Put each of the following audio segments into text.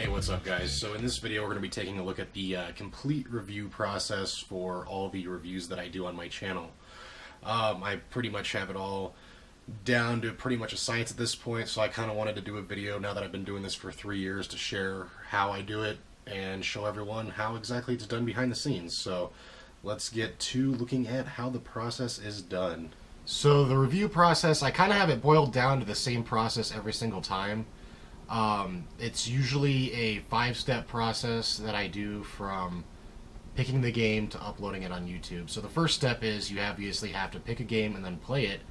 Hey, what's up guys? So in this video we're going to be taking a look at the complete review process for all the reviews that I do on my channel. I pretty much have it all down to pretty much a science at this point, so I kind of wanted to do a video now that I've been doing this for 3 years to share how I do it and show everyone how exactly it's done behind the scenes. So let's get to looking at how the process is done. So the review process, I kind of have it boiled down to the same process every single time. It's usually a 5-step process that I do from picking the game to uploading it on YouTube. So the first step is you obviously have to pick a game and then play it,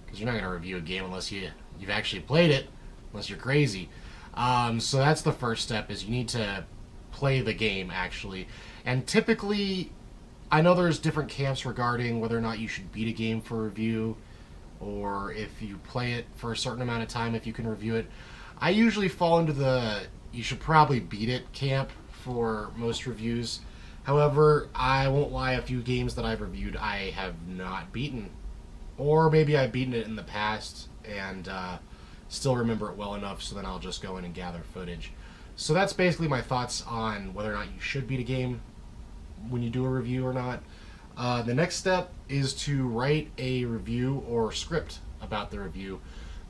because you're not going to review a game unless you've actually played it, unless you're crazy. So that's the first step, is you need to play the game actually. And typically, I know there's different camps regarding whether or not you should beat a game for review, or if you play it for a certain amount of time, if you can review it. I usually fall into the you should probably beat it camp for most reviews. However, I won't lie, a few games that I've reviewed I have not beaten. Or maybe I've beaten it in the past and still remember it well enough, so then I'll just go in and gather footage. So that's basically my thoughts on whether or not you should beat a game when you do a review or not. The next step is to write a review or script about the review.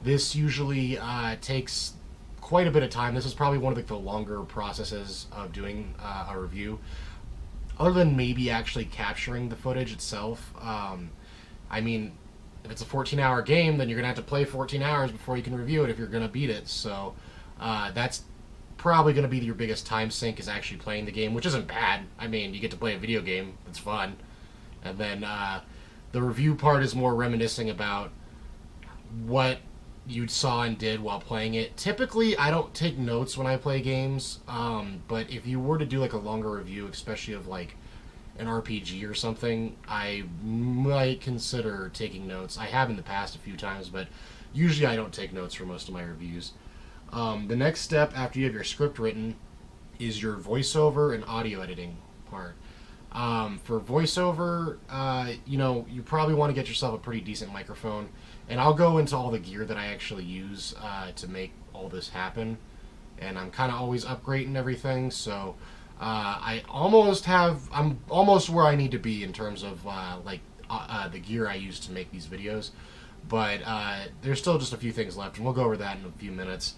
This usually takes quite a bit of time. This is probably one of the longer processes of doing a review, other than maybe actually capturing the footage itself. I mean, if it's a 14-hour game, then you're going to have to play 14 hours before you can review it if you're going to beat it. So that's probably going to be your biggest time sink, is actually playing the game, which isn't bad. I mean, you get to play a video game. It's fun. And then the review part is more reminiscing about what you saw and did while playing it. Typically, I don't take notes when I play games, but if you were to do like a longer review, especially of like an RPG or something, I might consider taking notes. I have in the past a few times, but usually I don't take notes for most of my reviews. The next step after you have your script written is your voiceover and audio editing part. For voiceover, you probably want to get yourself a pretty decent microphone, and I'll go into all the gear that I actually use to make all this happen, and I'm kind of always upgrading everything, so I'm almost where I need to be in terms of the gear I use to make these videos, but there's still just a few things left, and we'll go over that in a few minutes.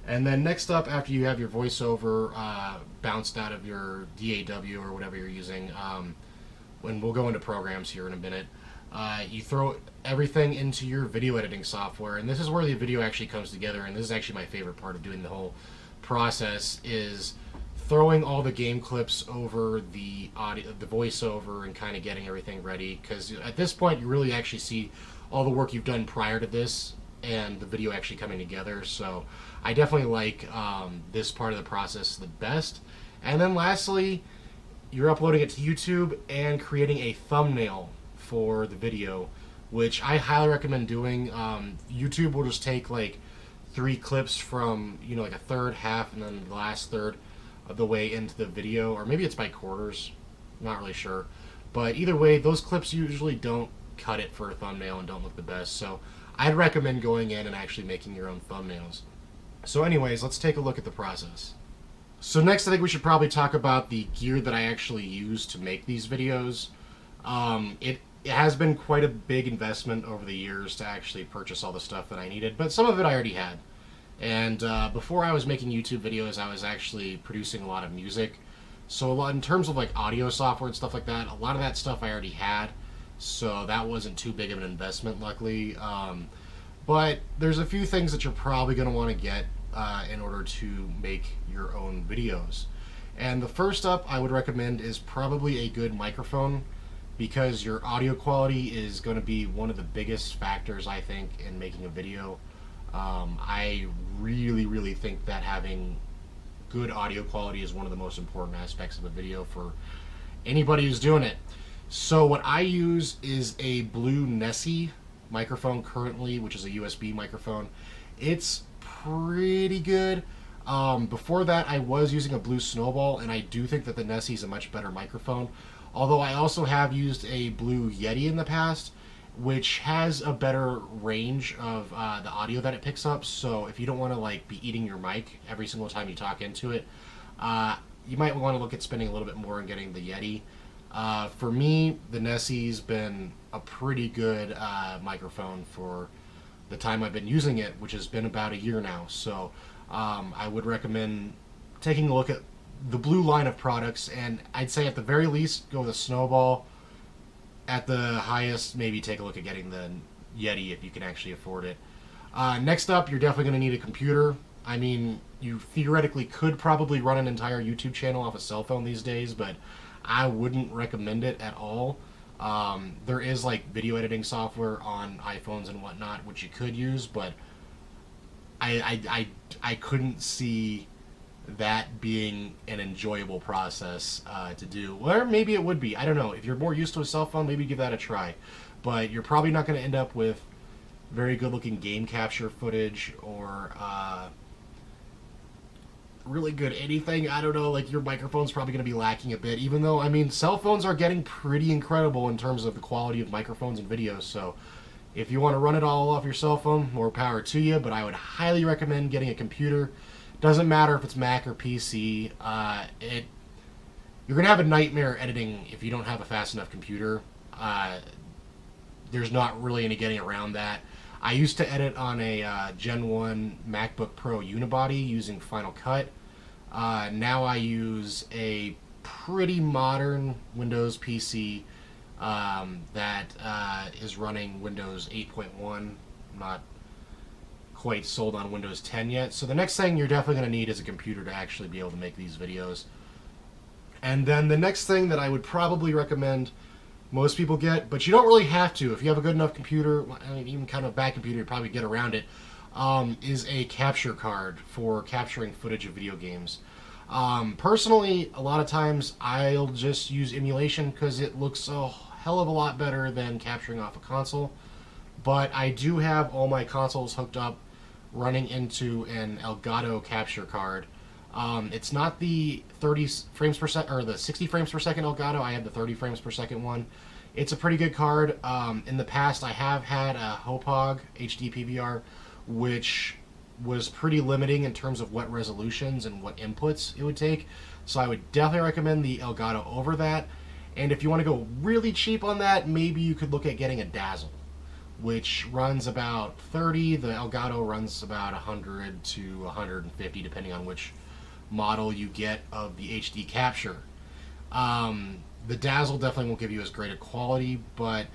And then next up, after you have your voiceover bounced out of your DAW or whatever you're using, when we'll go into programs here in a minute, you throw everything into your video editing software, and this is where the video actually comes together, and this is actually my favorite part of doing the whole process, is throwing all the game clips over the audio, the voiceover, and kind of getting everything ready, because at this point you really actually see all the work you've done prior to this and the video actually coming together. So I definitely like this part of the process the best. And then lastly, you're uploading it to YouTube and creating a thumbnail for the video, which I highly recommend doing. YouTube will just take like 3 clips from, like a third, half, and then the last third of the way into the video, or maybe it's by quarters, I'm not really sure. But either way, those clips usually don't cut it for a thumbnail and don't look the best, so I'd recommend going in and actually making your own thumbnails. So anyways, let's take a look at the process. So next, I think we should probably talk about the gear that I actually use to make these videos. It has been quite a big investment over the years to actually purchase all the stuff that I needed, but some of it I already had. And before I was making YouTube videos, I was actually producing a lot of music. So a lot, in terms of like audio software and stuff like that, a lot of that stuff I already had. So that wasn't too big of an investment, luckily. But there's a few things that you're probably going to want to get in order to make your own videos. And the first up I would recommend is probably a good microphone, because your audio quality is going to be one of the biggest factors, I think, in making a video. I really think that having good audio quality is one of the most important aspects of a video for anybody who's doing it. So what I use is a Blue Nessie microphone currently, which is a USB microphone. It's pretty good. Before that, I was using a Blue Snowball, and I do think that the Nessie is a much better microphone. Although I also have used a Blue Yeti in the past, which has a better range of the audio that it picks up. So if you don't want to like be eating your mic every single time you talk into it, you might want to look at spending a little bit more and getting the Yeti. For me, the Nessie's been a pretty good microphone for the time I've been using it, which has been about a year now. So I would recommend taking a look at the blue line of products, and I'd say at the very least go with a Snowball. At the highest, maybe take a look at getting the Yeti if you can actually afford it. Next up, you're definitely going to need a computer. I mean, you theoretically could probably run an entire YouTube channel off a cell phone these days, but I wouldn't recommend it at all. There is like video editing software on iPhones and whatnot, which you could use, but I couldn't see that being an enjoyable process to do. Or maybe it would be. I don't know. If you're more used to a cell phone, maybe give that a try. But you're probably not going to end up with very good-looking game capture footage or really good anything. I don't know. Like, your microphone's probably going to be lacking a bit. Even though, I mean, cell phones are getting pretty incredible in terms of the quality of microphones and videos. So if you want to run it all off your cell phone, more power to you. But I would highly recommend getting a computer. Doesn't matter if it's Mac or PC. You're going to have a nightmare editing if you don't have a fast enough computer. There's not really any getting around that. I used to edit on a Gen 1 MacBook Pro unibody using Final Cut. Now I use a pretty modern Windows PC that is running Windows 8.1. Not quite sold on Windows 10 yet. So the next thing you're definitely going to need is a computer to actually be able to make these videos. And then the next thing that I would probably recommend most people get, but you don't really have to. If you have a good enough computer, I mean, even kind of a bad computer, you probably get around it, is a capture card for capturing footage of video games. Personally, a lot of times I'll just use emulation because it looks a hell of a lot better than capturing off a console. But I do have all my consoles hooked up running into an Elgato capture card. It's not the 30 frames per second or the 60 frames per second Elgato. I have the 30 frames per second one. It's a pretty good card. In the past, I have had a Hopog HD PVR, which was pretty limiting in terms of what resolutions and what inputs it would take. So I would definitely recommend the Elgato over that. And if you want to go really cheap on that, maybe you could look at getting a Dazzle, which runs about 30. The Elgato runs about 100 to 150, depending on which model you get of the HD capture. The Dazzle definitely won't give you as great a quality, but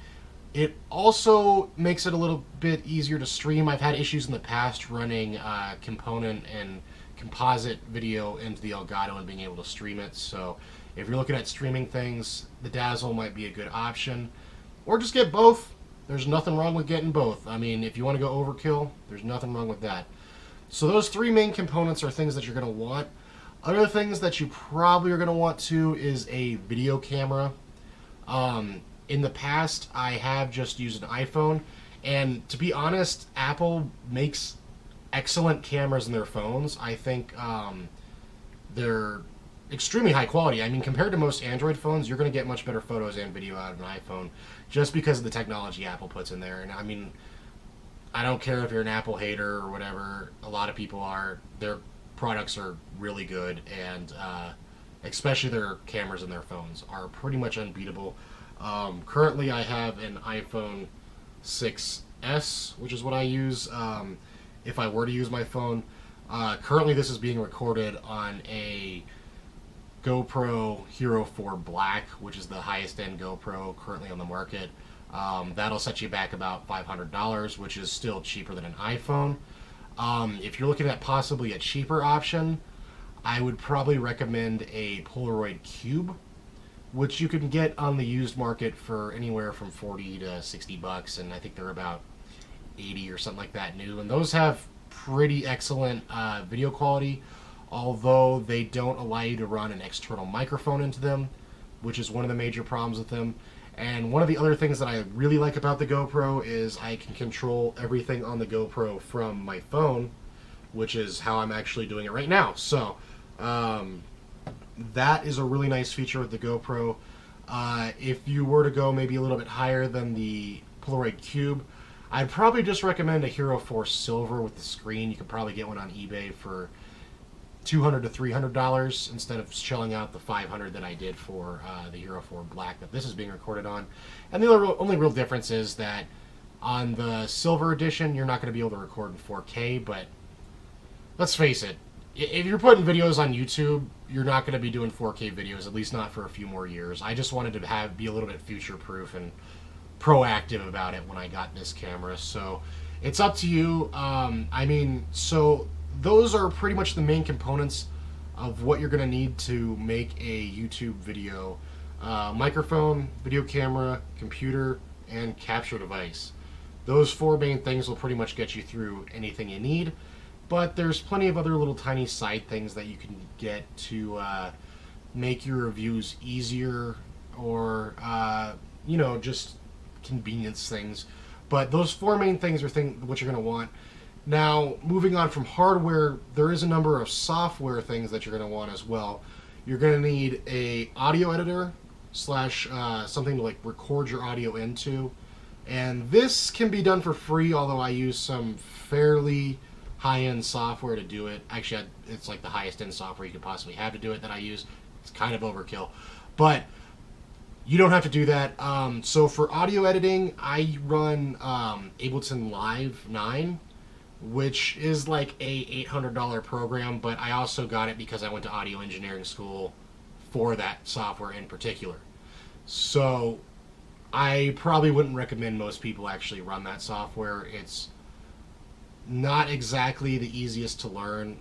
it also makes it a little bit easier to stream. I've had issues in the past running component and composite video into the Elgato and being able to stream it. So if you're looking at streaming things, the Dazzle might be a good option. Or just get both. There's nothing wrong with getting both. I mean, if you want to go overkill, there's nothing wrong with that. So those three main components are things that you're going to want. Other things that you probably are going to want to is a video camera. In the past, I have just used an iPhone. And to be honest, Apple makes excellent cameras in their phones. I think they're extremely high quality. I mean, compared to most Android phones, you're going to get much better photos and video out of an iPhone just because of the technology Apple puts in there. And I mean, I don't care if you're an Apple hater or whatever. A lot of people are. Their products are really good, and especially their cameras in their phones are pretty much unbeatable. Currently, I have an iPhone 6S, which is what I use if I were to use my phone. Currently, this is being recorded on a GoPro Hero 4 Black, which is the highest end GoPro currently on the market. That'll set you back about $500, which is still cheaper than an iPhone. If you're looking at possibly a cheaper option, I would probably recommend a Polaroid Cube, which you can get on the used market for anywhere from 40 to 60 bucks, and I think they're about 80 or something like that new. And those have pretty excellent video quality, although they don't allow you to run an external microphone into them, which is one of the major problems with them. And one of the other things that I really like about the GoPro is I can control everything on the GoPro from my phone, which is how I'm actually doing it right now. So that is a really nice feature with the GoPro. If you were to go maybe a little bit higher than the Polaroid Cube. I'd probably just recommend a Hero 4 Silver with the screen. You could probably get one on eBay for $200 to $300 instead of shelling out the $500 that I did for the Hero 4 Black that this is being recorded on. And the only real difference is that on the Silver Edition, you're not going to be able to record in 4K, but let's face it, if you're putting videos on YouTube, you're not going to be doing 4K videos, at least not for a few more years. I just wanted to be a little bit future-proof and proactive about it when I got this camera, so it's up to you. I mean, so those are pretty much the main components of what you're going to need to make a YouTube video. Microphone, video camera, computer, and capture device. Those 4 main things will pretty much get you through anything you need, but there's plenty of other little tiny side things that you can get to make your reviews easier, or you know, just convenience things. But those 4 main things are what you're going to want. Now, moving on from hardware, there is a number of software things that you're going to want as well. You're going to need a audio editor / something to like record your audio into, and this can be done for free, although I use some fairly high-end software to do it. Actually, it's like the highest-end software you could possibly have to do it that I use. It's kind of overkill, but you don't have to do that. So for audio editing, I run Ableton Live 9, which is like a $800 program, but I also got it because I went to audio engineering school for that software in particular. So I probably wouldn't recommend most people actually run that software. It's not exactly the easiest to learn.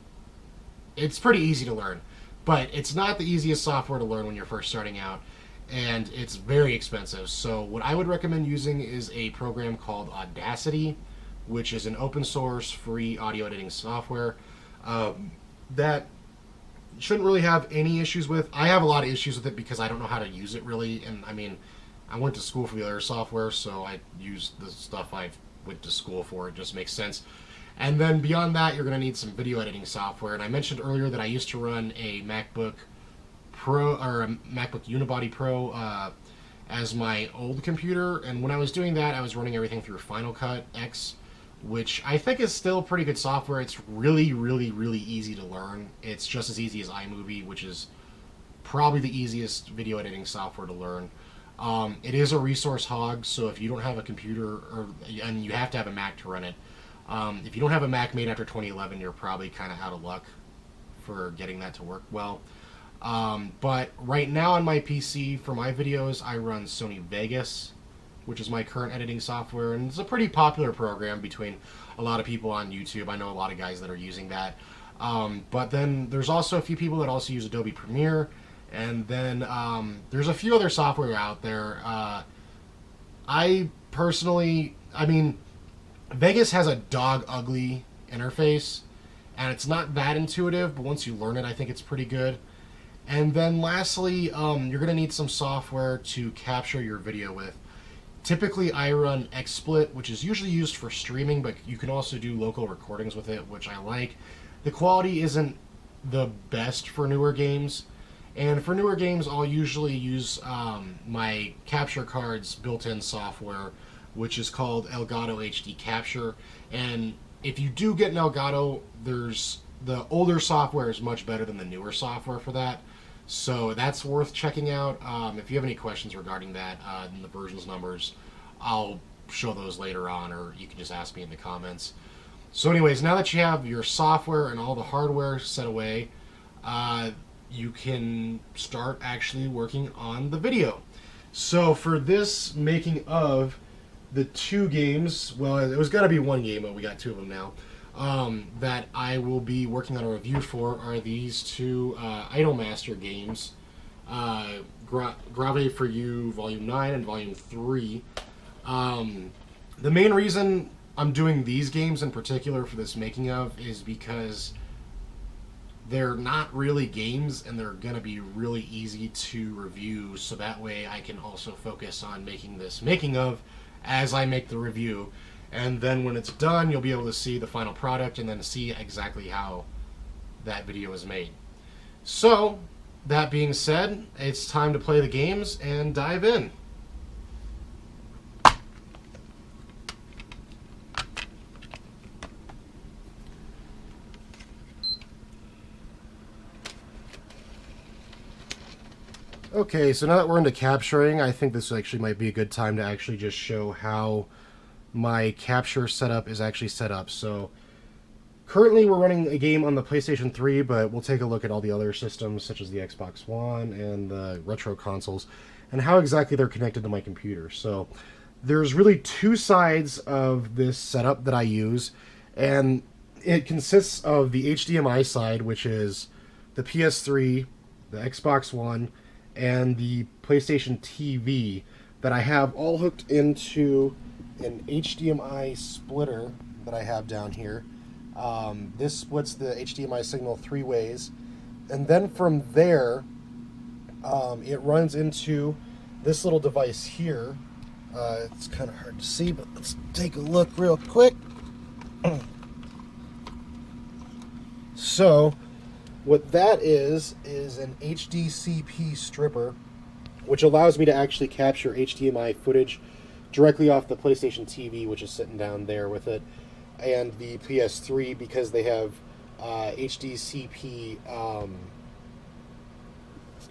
It's pretty easy to learn, but it's not the easiest software to learn when you're first starting out, and it's very expensive. So what I would recommend using is a program called Audacity, which is an open source free audio editing software that shouldn't really have any issues with. I have a lot of issues with it because I don't know how to use it really, and I mean, I went to school for the other software, so I use the stuff I went to school for. It just makes sense. And then beyond that, you're going to need some video editing software. And I mentioned earlier that I used to run a MacBook Pro, or a MacBook Unibody Pro as my old computer, and when I was doing that, I was running everything through Final Cut X, which I think is still pretty good software. It's really, really, really easy to learn. It's just as easy as iMovie, which is probably the easiest video editing software to learn. It is a resource hog, so if you don't have a computer, and you have to have a Mac to run it, if you don't have a Mac made after 2011, you're probably kind of out of luck for getting that to work well. But right now on my PC, for my videos, I run Sony Vegas, which is my current editing software, and it's a pretty popular program between a lot of people on YouTube. I know a lot of guys that are using that. But then there's also a few people that also use Adobe Premiere, and then there's a few other software out there. I personally, I mean, Vegas has a dog-ugly interface, and it's not that intuitive, but once you learn it, I think it's pretty good. And then lastly, you're going to need some software to capture your video with. Typically, I run XSplit, which is usually used for streaming, but you can also do local recordings with it, which I like. The quality isn't the best for newer games, and for newer games, I'll usually use my capture card's built-in software, which is called Elgato HD Capture. And if you do get an Elgato, the older software is much better than the newer software for that. So that's worth checking out. If you have any questions regarding that and the versions numbers, I'll show those later on, or you can just ask me in the comments. So anyways, now that you have your software and all the hardware set away, you can start actually working on the video. So for this making of the 2 games, well, it was going to be 1 game, but we got 2 of them now, that I will be working on a review for are these 2 Idolmaster games, Grave for You Volume 9 and Volume 3. The main reason I'm doing these games in particular for this making of is because they're not really games, and they're going to be really easy to review, so that way I can also focus on making this making of as I make the review. And then when it's done, you'll be able to see the final product and then see exactly how that video is made. So, that being said, it's time to play the games and dive in. Okay, so now that we're into capturing, I think this actually might be a good time to actually just show how my capture setup is actually set up. So currently we're running a game on the PlayStation 3, but we'll take a look at all the other systems such as the Xbox One and the retro consoles and how exactly they're connected to my computer. So there's really two sides of this setup that I use, and it consists of the HDMI side, which is the PS3, the Xbox One, and the PlayStation TV that I have all hooked into an HDMI splitter that I have down here. This splits the HDMI signal 3 ways, and then from there it runs into this little device here. It's kind of hard to see, but let's take a look real quick. So what that is an HDCP stripper, which allows me to actually capture HDMI footage directly off the PlayStation TV, which is sitting down there with it, and the PS3, because they have HDCP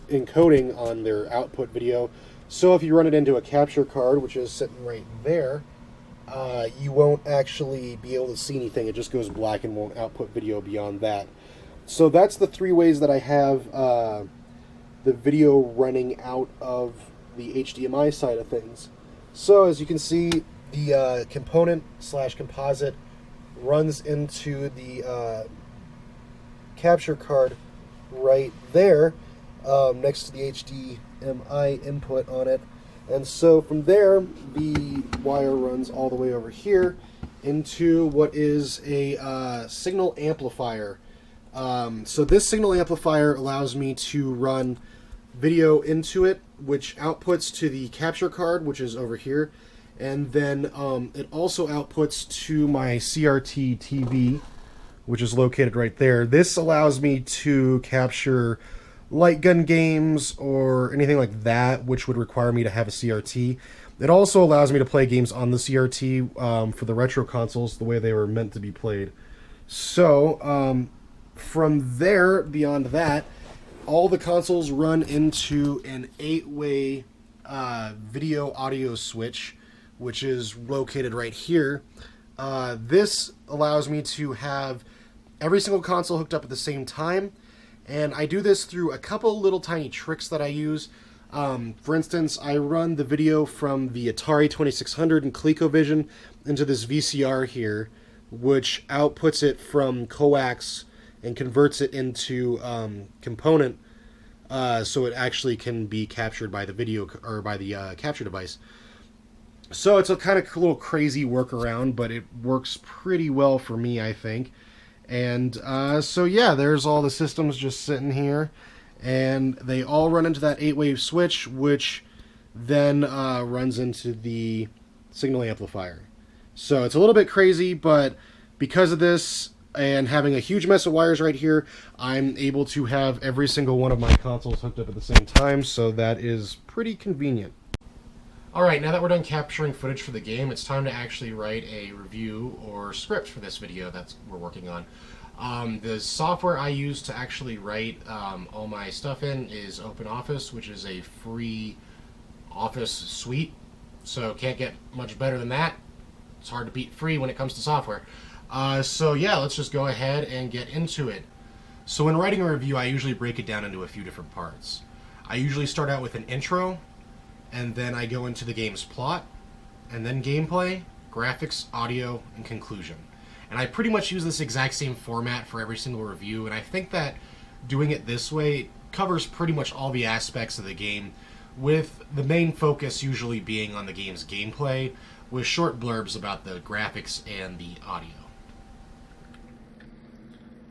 encoding on their output video. So if you run it into a capture card, which is sitting right there, you won't actually be able to see anything. It just goes black and won't output video beyond that. So that's the 3 ways that I have the video running out of the HDMI side of things. So as you can see, the component/composite runs into the capture card right there, next to the HDMI input on it. And so from there, the wire runs all the way over here into what is a signal amplifier. So this signal amplifier allows me to run video into it, which outputs to the capture card, which is over here, and then it also outputs to my CRT TV, which is located right there. This allows me to capture light gun games or anything like that, which would require me to have a CRT. It also allows me to play games on the CRT for the retro consoles the way they were meant to be played. So from there, beyond that, all the consoles run into an 8-way video audio switch, which is located right here. This allows me to have every single console hooked up at the same time, and I do this through a couple little tiny tricks that I use. For instance, I run the video from the Atari 2600 and ColecoVision into this VCR here, which outputs it from coax and converts it into component, so it actually can be captured by the video or by the capture device. So it's a kind of little crazy workaround, but it works pretty well for me, I think. And so yeah, there's all the systems just sitting here, and they all run into that 8-way switch, which then runs into the signal amplifier. So it's a little bit crazy, but because of this and having a huge mess of wires right here, I'm able to have every single one of my consoles hooked up at the same time, so that is pretty convenient. Alright, now that we're done capturing footage for the game, it's time to actually write a review or script for this video that we're working on. The software I use to actually write all my stuff in is OpenOffice, which is a free office suite, so can't get much better than that. It's hard to beat free when it comes to software. So yeah, let's just go ahead and get into it. So when writing a review, I usually break it down into a few different parts. I usually start out with an intro, and then I go into the game's plot, and then gameplay, graphics, audio, and conclusion. And I pretty much use this exact same format for every single review, and I think that doing it this way covers pretty much all the aspects of the game, with the main focus usually being on the game's gameplay, with short blurbs about the graphics and the audio.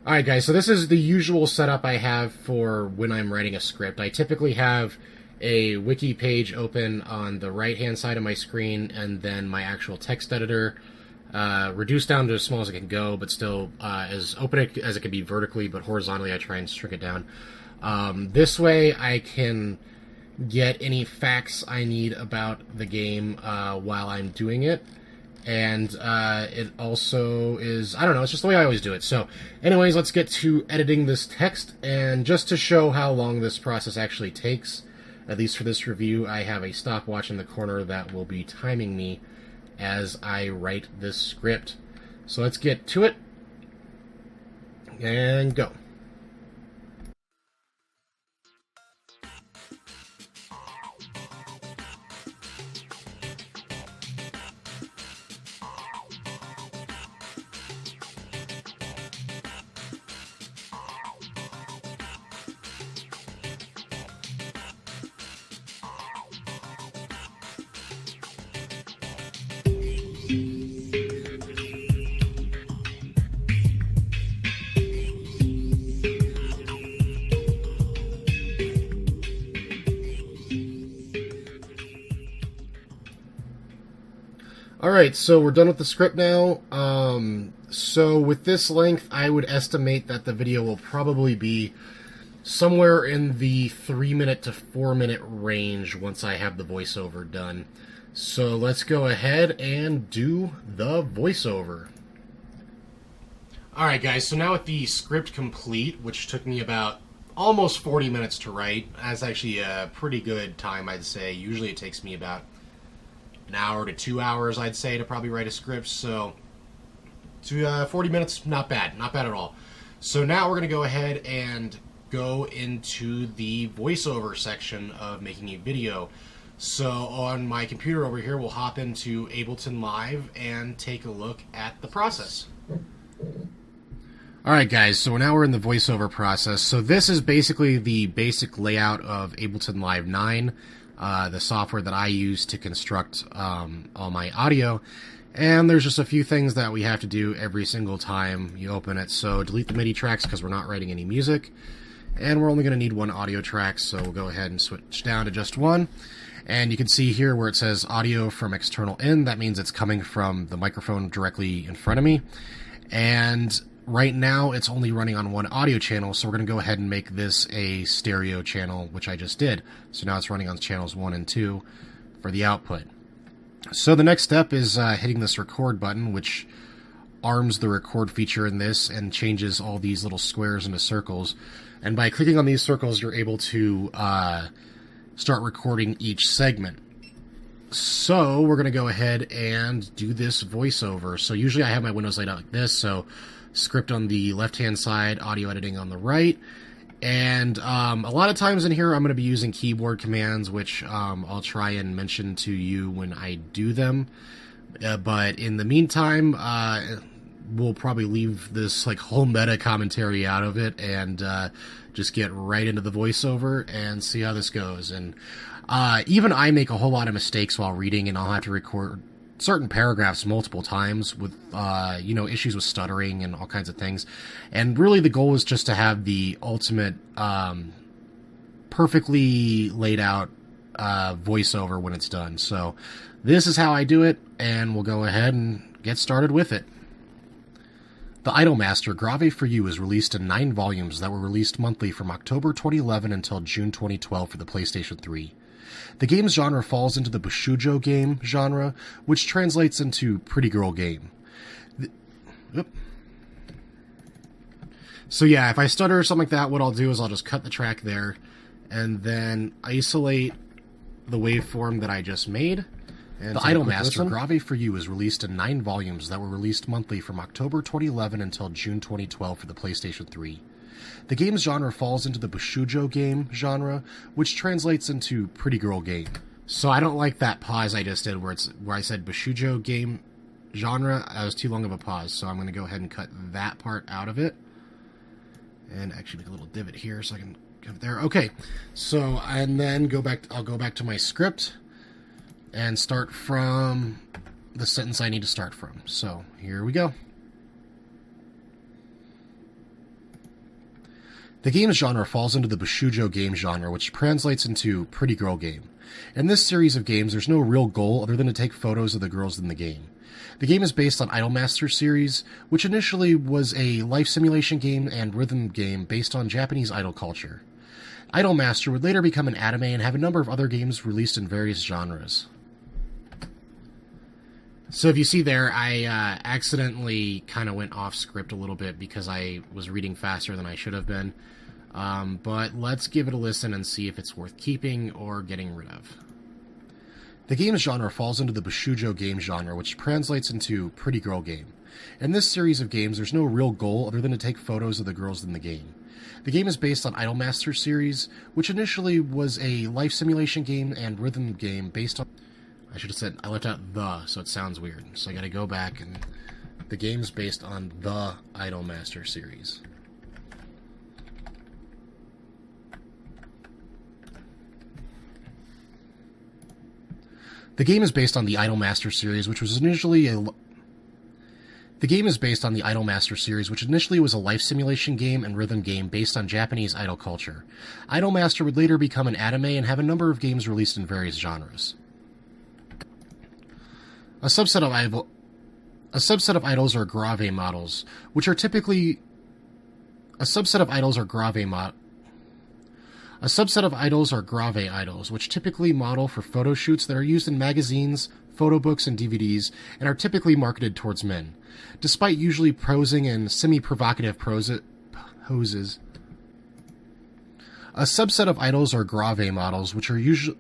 Alright guys, so this is the usual setup I have for when I'm writing a script. I typically have a wiki page open on the right-hand side of my screen, and then my actual text editor, reduced down to as small as it can go, but still as open as it can be vertically, but horizontally I try and shrink it down. This way I can get any facts I need about the game while I'm doing it. And it also is, I don't know, it's just the way I always do it. So anyways, let's get to editing this text. And just to show how long this process actually takes, At least for this review, I have a stopwatch in the corner that will be timing me as I write this script. So let's get to it and go. Alright, so we're done with the script now. So with this length, I would estimate that the video will probably be somewhere in the 3-minute to 4-minute range once I have the voiceover done. So let's go ahead and do the voiceover. Alright guys, so now with the script complete, which took me about almost 40 minutes to write, that's actually a pretty good time, I'd say. Usually it takes me about an hour to 2 hours, I'd say, to probably write a script. So 40 minutes, not bad at all. So now we're going to go ahead and go into the voiceover section of making a video. So on my computer over here, we'll hop into Ableton Live and take a look at the process. Alright guys, so now we're in the voiceover process. So this is basically the basic layout of Ableton Live 9. The software that I use to construct all my audio. And there's just a few things that we have to do every single time you open it. So delete the MIDI tracks because we're not writing any music. And we're only going to need one audio track, so we'll go ahead and switch down to just one. And you can see here where it says audio from external in, that means it's coming from the microphone directly in front of me. And right now it's only running on one audio channel, so we're going to go ahead and make this a stereo channel, which I just did. So now it's running on channels 1 and 2 for the output. So the next step is hitting this record button, which arms the record feature in this and changes all these little squares into circles. And by clicking on these circles, you're able to start recording each segment. So we're going to go ahead and do this voiceover. So usually I have my windows laid out like this, so script on the left-hand side, audio editing on the right. And a lot of times in here I'm going to be using keyboard commands, which I'll try and mention to you when I do them. But in the meantime, we'll probably leave this like whole meta commentary out of it and just get right into the voiceover and see how this goes. And even I make a whole lot of mistakes while reading, and I'll have to record certain paragraphs multiple times with issues with stuttering and all kinds of things. And really the goal is just to have the ultimate perfectly laid out voiceover when it's done. So this is how I do it, and we'll go ahead and get started with it. The Idolmaster Grave for You is released in 9 volumes that were released monthly from October 2011 until June 2012 for the PlayStation 3. The game's genre falls into the Bushujo game genre, which translates into pretty girl game. So yeah, if I stutter or something like that, what I'll do is I'll just cut the track there and then isolate the waveform that I just made. And the Idolmaster Grave for You is released in 9 volumes that were released monthly from October 2011 until June 2012 for the PlayStation 3. The game's genre falls into the Bushujo game genre, which translates into pretty girl game. So I don't like that pause I just did where I said Bushujo game genre. That was too long of a pause, so I'm going to go ahead and cut that part out of it. And actually make a little divot here so I can cut it there. Okay, so and then I'll go back to my script and start from the sentence I need to start from. So here we go. The game's genre falls into the Bushujo game genre, which translates into pretty girl game. In this series of games, there's no real goal other than to take photos of the girls in the game. The game is based on Idolmaster series, which initially was a life simulation game and rhythm game based on Japanese idol culture. Idolmaster would later become an anime and have a number of other games released in various genres. So if you see there, I accidentally kind of went off script a little bit because I was reading faster than I should have been. But let's give it a listen and see if it's worth keeping or getting rid of. The game's genre falls into the Bashoujo game genre, which translates into pretty girl game. In this series of games, there's no real goal other than to take photos of the girls in the game. The game is based on Idolmaster series, which initially was a life simulation game and rhythm game based on... I should have said, I left out the, so it sounds weird. So I gotta go back, and the game's based on the Idolmaster series. The game is based on the Idolmaster series, which was initially a... The game is based on the Idolmaster series, which initially was a life simulation game and rhythm game based on Japanese idol culture. Idolmaster would later become an anime and have a number of games released in various genres. A subset of idols are grave models, which are typically... A subset of idols are grave idols, which typically model for photo shoots that are used in magazines, photo books, and DVDs, and are typically marketed towards men. Despite usually posing in semi-provocative poses, a subset of idols are grave models, which are usually...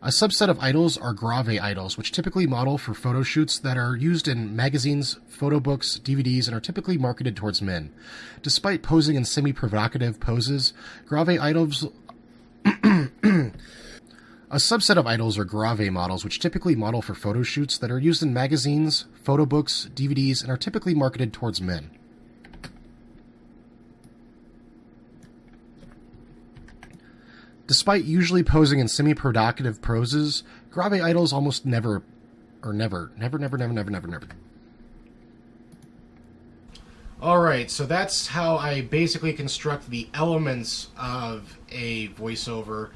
A subset of idols are grave idols, which typically model for photo shoots that are used in magazines, photo books, DVDs, and are typically marketed towards men. Despite posing in semi-provocative poses, grave idols... A subset of idols are grave models, which typically model for photo shoots that are used in magazines, photo books, DVDs, and are typically marketed towards men. Despite usually posing in semi-provocative poses, grave idols almost never. Alright, so that's how I basically construct the elements of a voiceover.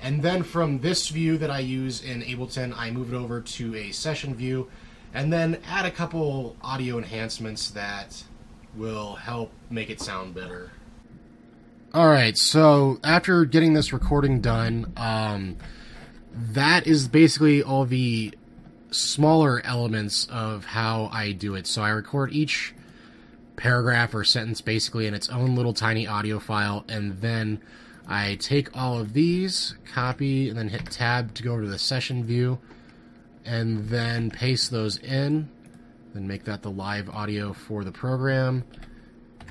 And then from this view that I use in Ableton, I move it over to a session view, and then add a couple audio enhancements that will help make it sound better. Alright, so after getting this recording done, that is basically all the smaller elements of how I do it. So I record each paragraph or sentence basically in its own little tiny audio file, and then I take all of these, copy, and then hit tab to go over to the session view, and then paste those in, then make that the live audio for the program,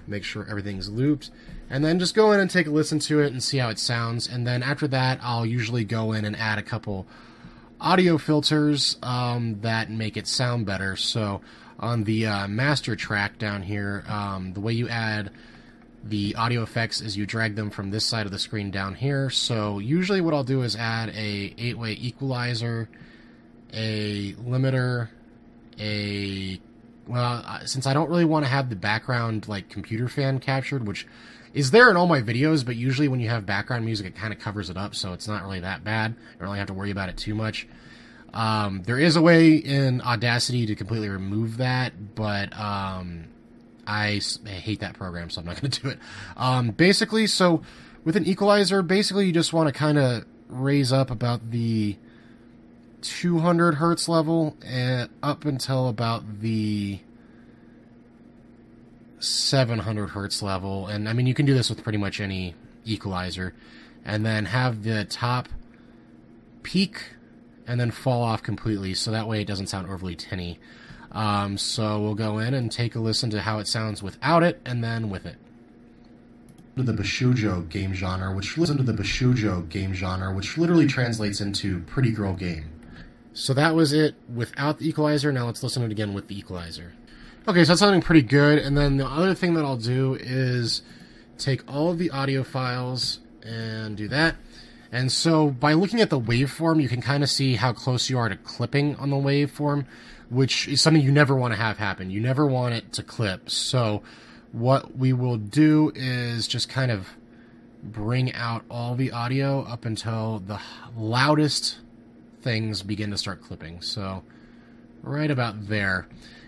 make sure everything's looped, and then just go in and take a listen to it and see how it sounds. And then after that, I'll usually go in and add a couple audio filters that make it sound better. So on the master track down here, the way you add the audio effects is you drag them from this side of the screen down here. So usually what I'll do is add a 8-way equalizer, a limiter, since I don't really want to have the background like computer fan captured, which is there in all my videos, but usually when you have background music, it kind of covers it up, so it's not really that bad. I don't really have to worry about it too much. There is a way in Audacity to completely remove that, but I hate that program, so I'm not going to do it. Basically, so with an equalizer, basically you just want to kind of raise up about the 200 hertz level and up until about the 700 hertz level. And I mean, you can do this with pretty much any equalizer, and then have the top peak and then fall off completely, so that way it doesn't sound overly tinny. So we'll go in and take a listen to how it sounds without it, and then with it. The Bashoujo game genre, which literally translates into pretty girl game. So that was it without the equalizer. Now let's listen to it again with the equalizer. Okay, so that's sounding pretty good. And then the other thing that I'll do is take all of the audio files and do that. And so by looking at the waveform, you can kind of see how close you are to clipping on the waveform, which is something you never want to have happen. You never want it to clip. So what we will do is just kind of bring out all the audio up until the loudest things begin to start clipping. So right about there.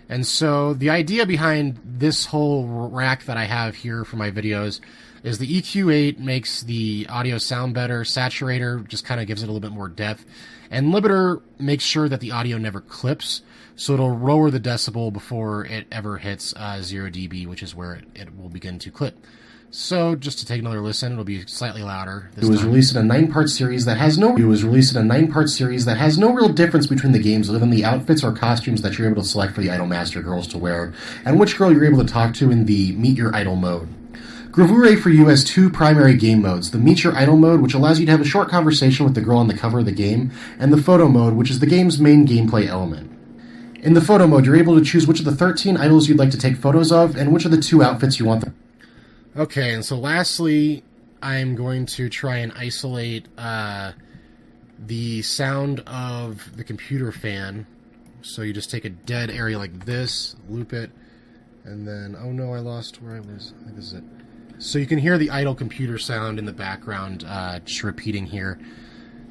And so the idea behind this whole rack that I have here for my videos is the EQ8 makes the audio sound better, Saturator just kind of gives it a little bit more depth, and Limiter makes sure that the audio never clips. So it'll lower the decibel before it ever hits 0 dB, which is where it will begin to clip. So just to take another listen, it'll be slightly louder. It was released in a 9-part series that has no. It was released in a 9-part series that has no real difference between the games, other than the outfits or costumes that you're able to select for the Idolmaster girls to wear, and which girl you're able to talk to in the Meet Your Idol mode. Gravure for You has 2 primary game modes: the Meet Your Idol mode, which allows you to have a short conversation with the girl on the cover of the game, and the Photo mode, which is the game's main gameplay element. In the Photo mode, you're able to choose which of the 13 idols you'd like to take photos of, and which of the 2 outfits you want them. Okay, and so lastly, I'm going to try and isolate the sound of the computer fan. So you just take a dead area like this, loop it, and then, oh no, I lost where I was. I think this is it. So you can hear the idle computer sound in the background just repeating here.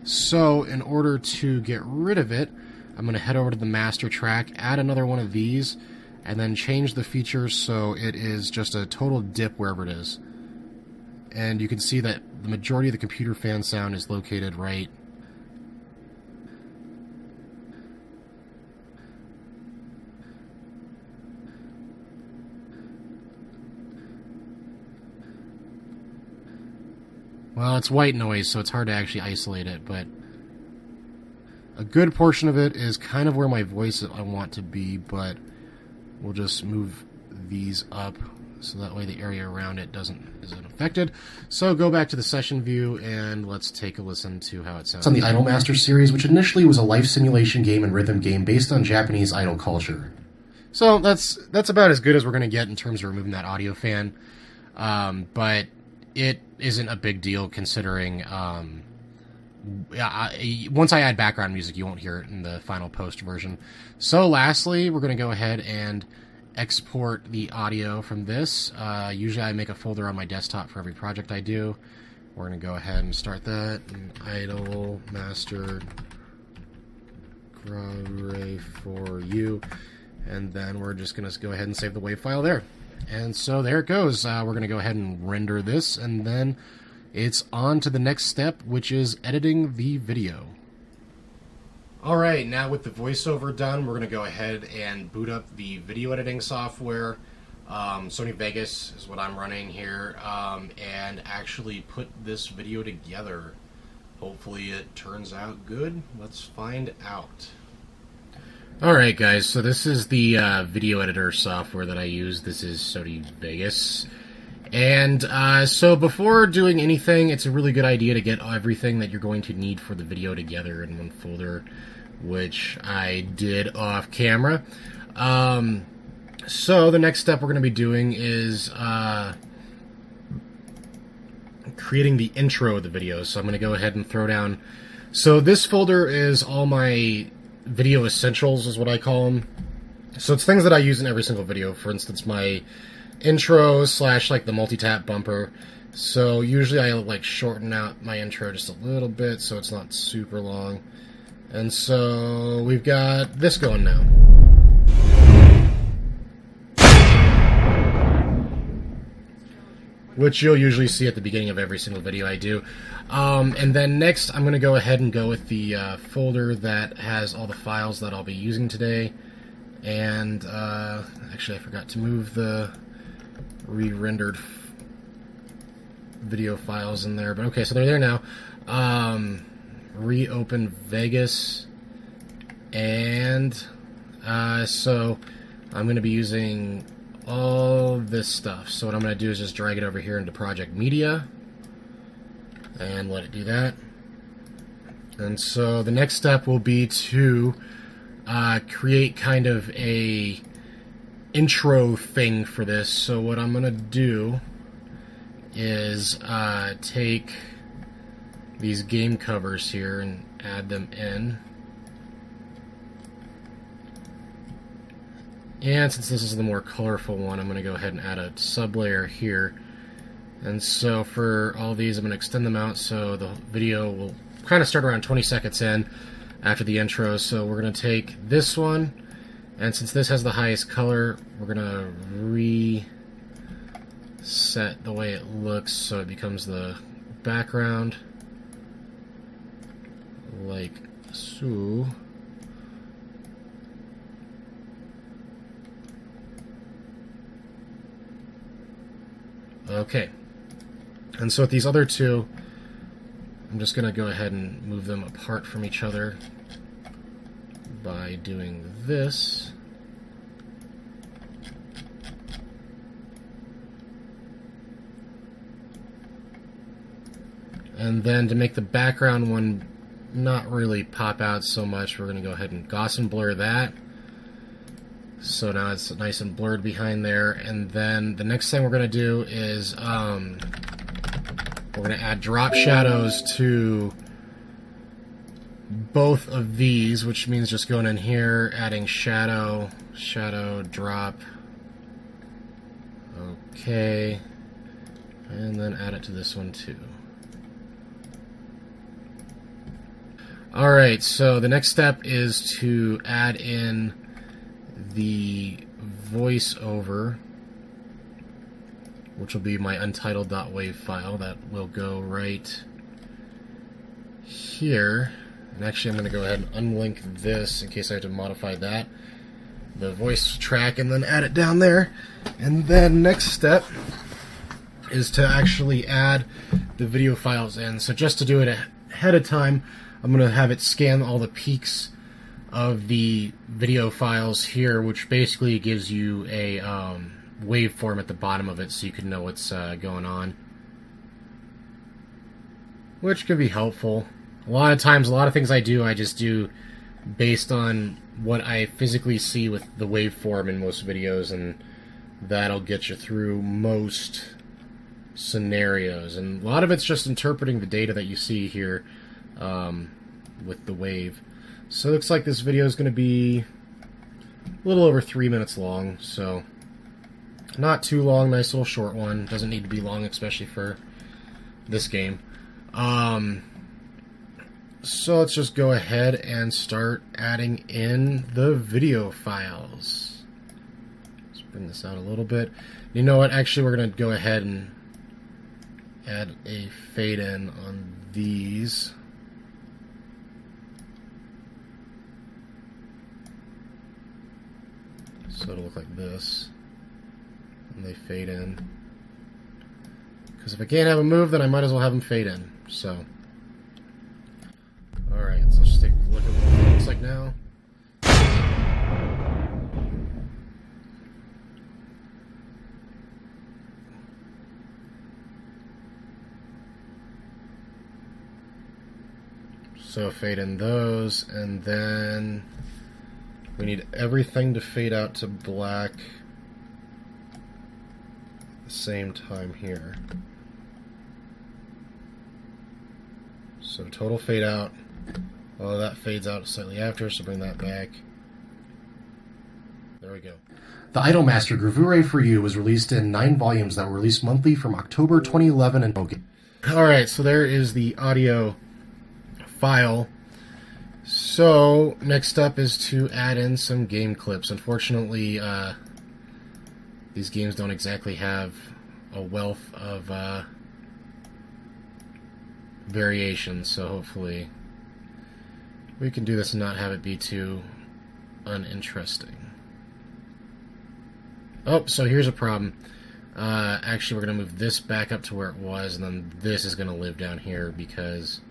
So in order to get rid of it, I'm going to head over to the master track, add another one of these, and then change the features so it is just a total dip wherever it is. And you can see that the majority of the computer fan sound is located right. Well, it's white noise, so it's hard to actually isolate it, but a good portion of it is kind of where my voice I want to be, but we'll just move these up so that way the area around it isn't affected. So go back to the session view and let's take a listen to how it sounds. It's on the Idolmaster series, which initially was a life simulation game and rhythm game based on Japanese idol culture. So that's about as good as we're going to get in terms of removing that audio fan, but it isn't a big deal considering once I add background music, you won't hear it in the final post version. So lastly, we're going to go ahead and export the audio from this. Usually I make a folder on my desktop for every project I do. We're going to go ahead and start that. Idolmaster Gravure for You. And then we're just going to go ahead and save the WAV file there. And so there it goes. We're going to go ahead and render this, and then it's on to the next step, which is editing the video. Alright, now with the voiceover done, we're going to go ahead and boot up the video editing software. Sony Vegas is what I'm running here, and actually put this video together. Hopefully it turns out good. Let's find out. Alright guys, so this is the video editor software that I use. This is Sony Vegas. And so before doing anything, it's a really good idea to get everything that you're going to need for the video together in one folder, which I did off camera. So the next step we're going to be doing is creating the intro of the video. So I'm going to go ahead and throw down. So this folder is all my video essentials, is what I call them. So it's things that I use in every single video. For instance, my intro / like the multi-tap bumper. So usually I like shorten out my intro just a little bit so it's not super long. And so we've got this going now. Which you'll usually see at the beginning of every single video I do. And then next, I'm going to go ahead and go with the folder that has all the files that I'll be using today. And actually, I forgot to move the re-rendered video files in there. But okay, so they're there now. Reopen Vegas. And so I'm going to be using all this stuff. So what I'm going to do is just drag it over here into Project Media and let it do that. And so the next step will be to create kind of a intro thing for this. So what I'm going to do is take these game covers here and add them in. And since this is the more colorful one, I'm going to go ahead and add a sublayer here. And so for all these, I'm going to extend them out so the video will kind of start around 20 seconds in after the intro. So we're going to take this one, and since this has the highest color, we're going to reset the way it looks so it becomes the background, like so. Okay. And so with these other two, I'm just going to go ahead and move them apart from each other by doing this. And then to make the background one not really pop out so much, we're going to go ahead and Gaussian blur that. So now it's nice and blurred behind there. And then the next thing we're going to do is we're going to add drop shadows to both of these, which means just going in here, adding shadow, shadow, drop. Okay. And then add it to this one too. Alright, so the next step is to add in the voiceover, which will be my untitled.wave file that will go right here. And actually I'm going to go ahead and unlink this in case I have to modify that, the voice track, and then add it down there. And then next step is to actually add the video files in. So just to do it ahead of time, I'm going to have it scan all the peaks of the video files here, which basically gives you a waveform at the bottom of it so you can know what's going on, which can be helpful. A lot of times, a lot of things I just do based on what I physically see with the waveform in most videos, and that'll get you through most scenarios. And a lot of it's just interpreting the data that you see here with the wave. So it looks like this video is going to be a little over 3 minutes long, so not too long, nice little short one. Doesn't need to be long, especially for this game. So let's just go ahead and start adding in the video files. Let's bring this out a little bit. You know what, actually we're going to go ahead and add a fade in on these. So it'll look like this, and they fade in. Because if I can't have them move, then I might as well have them fade in. So, alright, so let's just take a look at what it looks like now. So fade in those, and then we need everything to fade out to black at the same time here. So total fade out. Well, that fades out slightly after, so bring that back. There we go. The Idolmaster Gravure for You was released in 9 volumes that were released monthly from October 2011 and okay. Alright, so there is the audio file. So next up is to add in some game clips. Unfortunately, these games don't exactly have a wealth of variations, so hopefully we can do this and not have it be too uninteresting. Oh, so here's a problem. Actually, we're going to move this back up to where it was, and then this is going to live down here because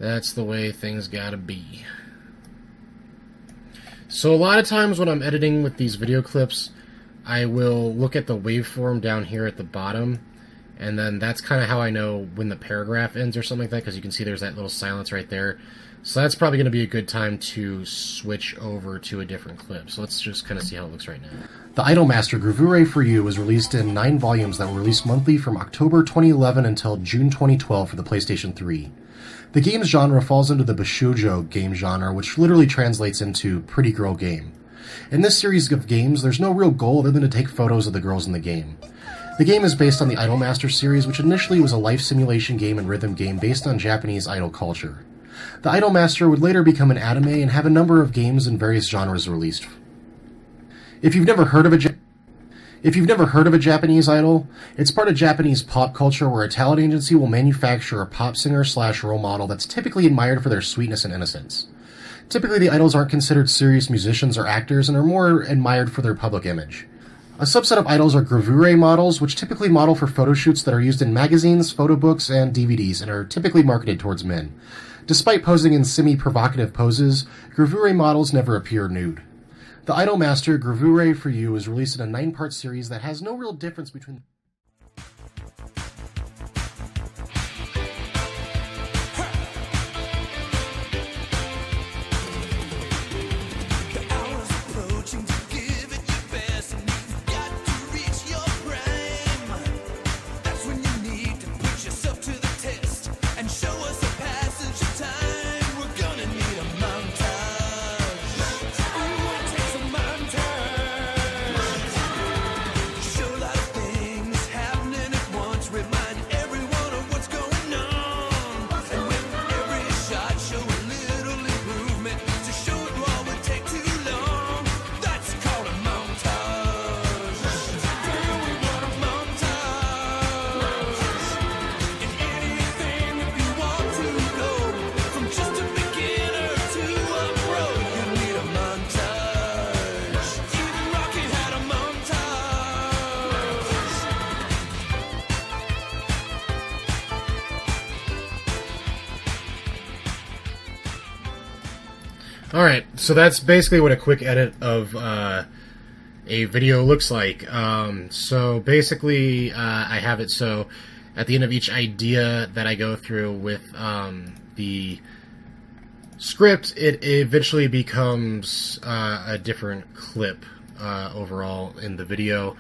that's the way things gotta be. So a lot of times when I'm editing with these video clips, I will look at the waveform down here at the bottom, and then that's kind of how I know when the paragraph ends or something like that, because you can see there's that little silence right there. So that's probably going to be a good time to switch over to a different clip. So let's just kind of see how it looks right now. The Idolmaster Gravure for You was released in 9 volumes that were released monthly from October 2011 until June 2012 for the PlayStation 3. The game's genre falls into the Bishoujo game genre, which literally translates into pretty girl game. In this series of games, there's no real goal other than to take photos of the girls in the game. The game is based on the Idolmaster series, which initially was a life simulation game and rhythm game based on Japanese idol culture. The Idolmaster would later become an anime and have a number of games in various genres released. If you've never heard of a Japanese idol, it's part of Japanese pop culture where a talent agency will manufacture a pop singer/role model that's typically admired for their sweetness and innocence. Typically, the idols aren't considered serious musicians or actors and are more admired for their public image. A subset of idols are gravure models, which typically model for photo shoots that are used in magazines, photo books, and DVDs, and are typically marketed towards men. Despite posing in semi-provocative poses, gravure models never appear nude. The Idol Master Gravure for You is released in a 9-part series that has no real difference between... Alright, so that's basically what a quick edit of a video looks like. So basically, I have it so at the end of each idea that I go through with the script, it eventually becomes a different clip overall in the video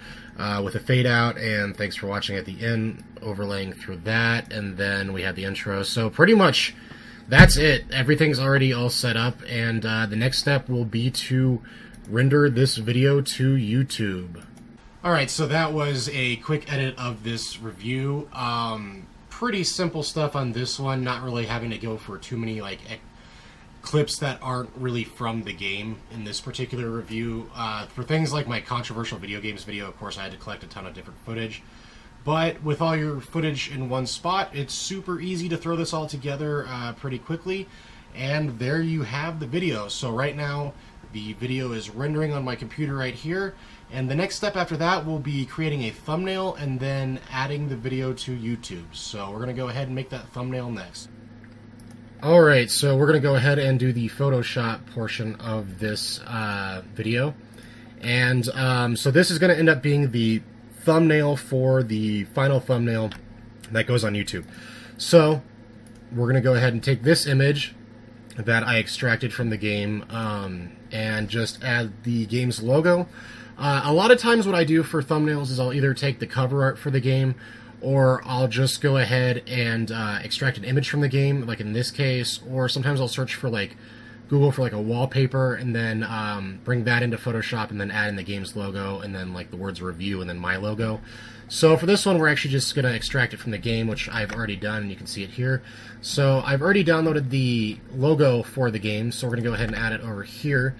with a fade out, and thanks for watching at the end, overlaying through that, and then we have the intro. So pretty much that's it. Everything's already all set up, and the next step will be to render this video to YouTube. Alright, so that was a quick edit of this review. Pretty simple stuff on this one, not really having to go for too many clips that aren't really from the game in this particular review. For things like my controversial video games video, of course, I had to collect a ton of different footage. But with all your footage in one spot, it's super easy to throw this all together pretty quickly. And there you have the video. So right now, the video is rendering on my computer right here. And the next step after that will be creating a thumbnail and then adding the video to YouTube. So we're going to go ahead and make that thumbnail next. Alright, so we're going to go ahead and do the Photoshop portion of this video. And so this is going to end up being the thumbnail for the final thumbnail that goes on YouTube. So we're going to go ahead and take this image that I extracted from the game and just add the game's logo. A lot of times what I do for thumbnails is I'll either take the cover art for the game, or I'll just go ahead and extract an image from the game, like in this case, or sometimes I'll search for Google for a wallpaper, and then bring that into Photoshop, and then add in the game's logo, and then the words review, and then my logo. So for this one, we're actually just going to extract it from the game, which I've already done, and you can see it here. So I've already downloaded the logo for the game, so we're going to go ahead and add it over here.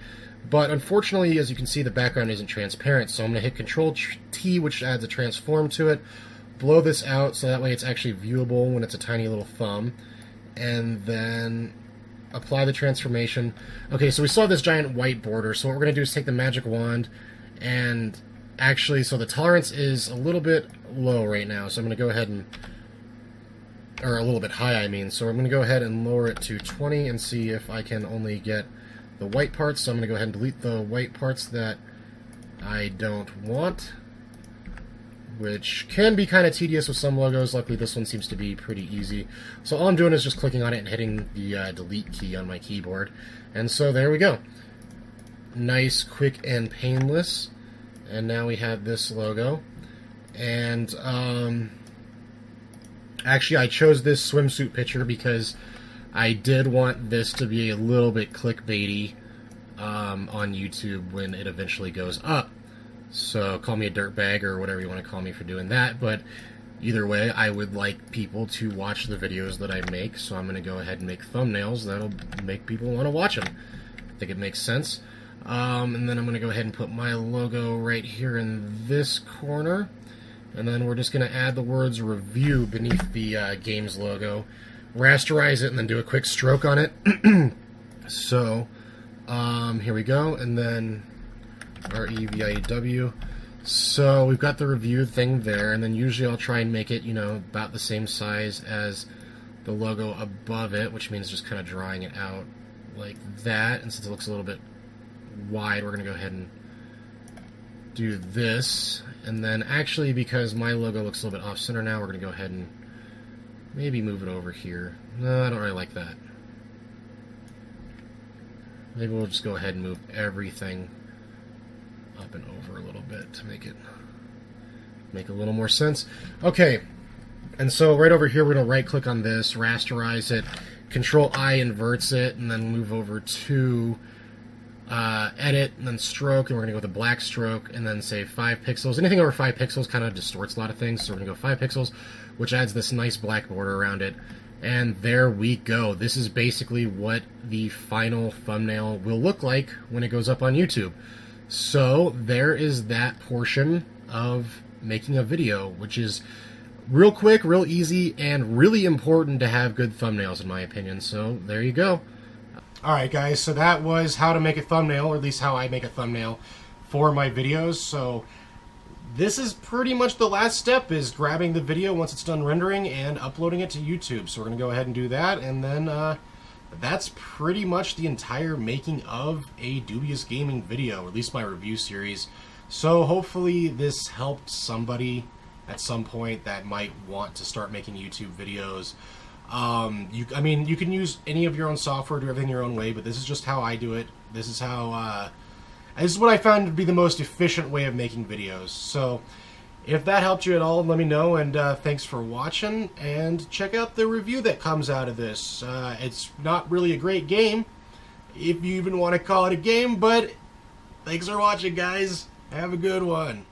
But unfortunately, as you can see, the background isn't transparent, so I'm going to hit Control-T, which adds a transform to it, blow this out so that way it's actually viewable when it's a tiny little thumb, and then apply the transformation. Okay, so we saw this giant white border, so what we're going to do is take the magic wand, and actually, so the tolerance is a little bit low right now, so I'm going to go ahead and, or a little bit high, I mean, so I'm going to go ahead and lower it to 20 and see if I can only get the white parts. So I'm going to go ahead and delete the white parts that I don't want, which can be kind of tedious with some logos. Luckily, this one seems to be pretty easy. So all I'm doing is just clicking on it and hitting the delete key on my keyboard. And so there we go. Nice, quick, and painless. And now we have this logo. And actually, I chose this swimsuit picture because I did want this to be a little bit clickbaity on YouTube when it eventually goes up. So call me a dirtbag or whatever you want to call me for doing that, but either way, I would like people to watch the videos that I make, so I'm going to go ahead and make thumbnails that'll make people want to watch them. I think it makes sense. And then I'm going to go ahead and put my logo right here in this corner, and then we're just going to add the words review beneath the game's logo, rasterize it, and then do a quick stroke on it. So here we go, and then REVIW. So we've got the review thing there, and then usually I'll try and make it, about the same size as the logo above it, which means just kind of drawing it out like that. And since it looks a little bit wide, we're going to go ahead and do this. And then actually, because my logo looks a little bit off-center now, we're going to go ahead and maybe move it over here. No, I don't really like that. Maybe we'll just go ahead and move everything up and over a little bit to make a little more sense. Okay, and so right over here we're going to right click on this, rasterize it, Control I inverts it, and then move over to edit, and then stroke, and we're going to go with a black stroke, and then say 5 pixels. Anything over 5 pixels kind of distorts a lot of things, so we're going to go 5 pixels, which adds this nice black border around it. And there we go. This is basically what the final thumbnail will look like when it goes up on YouTube. So there is that portion of making a video, which is real quick, real easy, and really important to have good thumbnails, in my opinion. So there you go. Alright guys, so that was how to make a thumbnail, or at least how I make a thumbnail for my videos. So this is pretty much the last step, is grabbing the video once it's done rendering and uploading it to YouTube. So we're going to go ahead and do that, and then that's pretty much the entire making of a Dubious Gaming video, or at least my review series. So hopefully this helped somebody at some point that might want to start making YouTube videos. You can use any of your own software, do everything your own way, but this is just how I do it. This is how this is what I found to be the most efficient way of making videos. So if that helped you at all, let me know, and thanks for watching, and check out the review that comes out of this. It's not really a great game, if you even want to call it a game, but thanks for watching, guys. Have a good one.